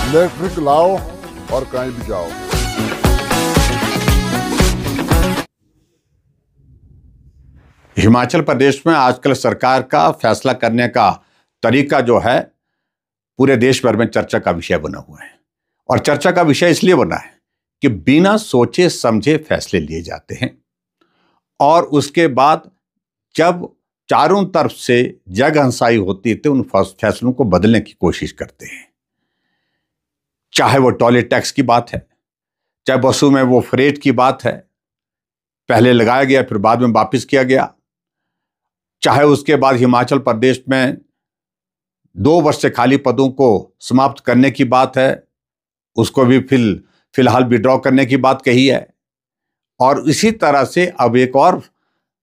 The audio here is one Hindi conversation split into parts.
इलेक्ट्रिक लाओ और कहीं भी जाओ। हिमाचल प्रदेश में आजकल सरकार का फैसला करने का तरीका जो है पूरे देश भर में चर्चा का विषय बना हुआ है। और चर्चा का विषय इसलिए बना है कि बिना सोचे समझे फैसले लिए जाते हैं और उसके बाद जब चारों तरफ से जगहंसाई होती है तो उन फैसलों को बदलने की कोशिश करते हैं। चाहे वो टॉयलेट टैक्स की बात है, चाहे बसों में वो फ्रेट की बात है, पहले लगाया गया फिर बाद में वापस किया गया, चाहे उसके बाद हिमाचल प्रदेश में 2 वर्ष से खाली पदों को समाप्त करने की बात है, उसको भी फिलहाल विड्रॉ करने की बात कही है। और इसी तरह से अब एक और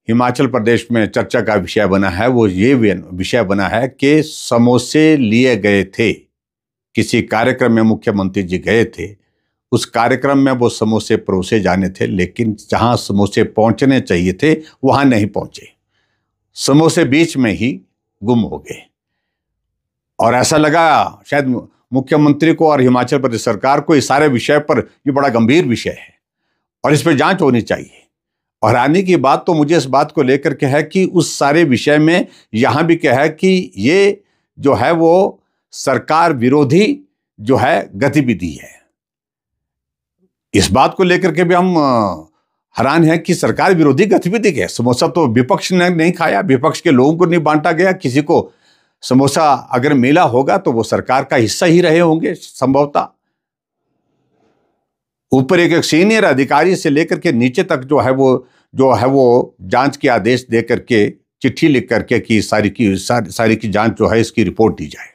हिमाचल प्रदेश में चर्चा का विषय बना है, वो ये विषय बना है कि समोसे लिए गए थे। किसी कार्यक्रम में मुख्यमंत्री जी गए थे, उस कार्यक्रम में वो समोसे परोसे जाने थे, लेकिन जहां समोसे पहुंचने चाहिए थे वहां नहीं पहुंचे, समोसे बीच में ही गुम हो गए। और ऐसा लगा शायद मुख्यमंत्री को और हिमाचल प्रदेश सरकार को इस सारे विषय पर ये बड़ा गंभीर विषय है और इस पर जांच होनी चाहिए। और आने की बात तो मुझे इस बात को लेकर के है कि उस सारे विषय में यहां भी क्या है कि ये जो है वो सरकार विरोधी जो है गतिविधि है। इस बात को लेकर के भी हम हैरान हैं कि सरकार विरोधी गतिविधि क्या है। समोसा तो विपक्ष ने नहीं खाया, विपक्ष के लोगों को नहीं बांटा गया, किसी को समोसा अगर मिला होगा तो वो सरकार का हिस्सा ही रहे होंगे संभवतः। ऊपर एक सीनियर अधिकारी से लेकर के नीचे तक जो है वो जांच के आदेश दे करके चिट्ठी लिख करके कि सारी की जांच जो है इसकी रिपोर्ट दी जाए।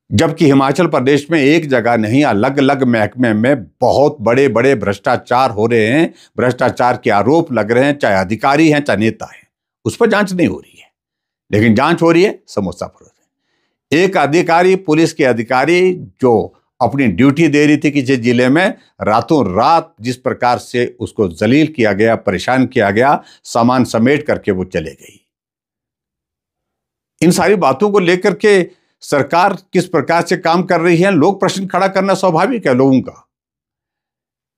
जबकि हिमाचल प्रदेश में एक जगह नहीं, अलग अलग महकमे में बहुत बड़े बड़े भ्रष्टाचार हो रहे हैं, भ्रष्टाचार के आरोप लग रहे हैं, चाहे अधिकारी हैं चाहे नेता हैं, उस पर जांच नहीं हो रही है। लेकिन जांच हो रही है समोसा पर। एक अधिकारी, पुलिस के अधिकारी जो अपनी ड्यूटी दे रही थी किसी जिले में, रातों रात जिस प्रकार से उसको जलील किया गया, परेशान किया गया, सामान समेट करके वो चले गई। इन सारी बातों को लेकर के सरकार किस प्रकार से काम कर रही है, लोग प्रश्न खड़ा करना स्वाभाविक है लोगों का।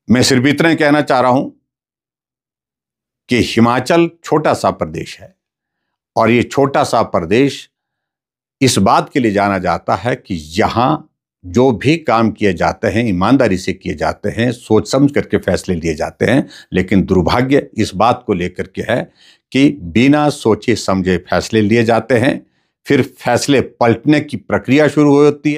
मैं सिर्फ इतना ही कहना चाह रहा हूं कि हिमाचल छोटा सा प्रदेश है और ये छोटा सा प्रदेश इस बात के लिए जाना जाता है कि यहां जो भी काम किए जाते हैं ईमानदारी से किए जाते हैं, सोच समझ करके फैसले लिए जाते हैं। लेकिन दुर्भाग्य इस बात को लेकर के है कि बिना सोचे समझे फैसले लिए जाते हैं, फिर फैसले पलटने की प्रक्रिया शुरू होती है।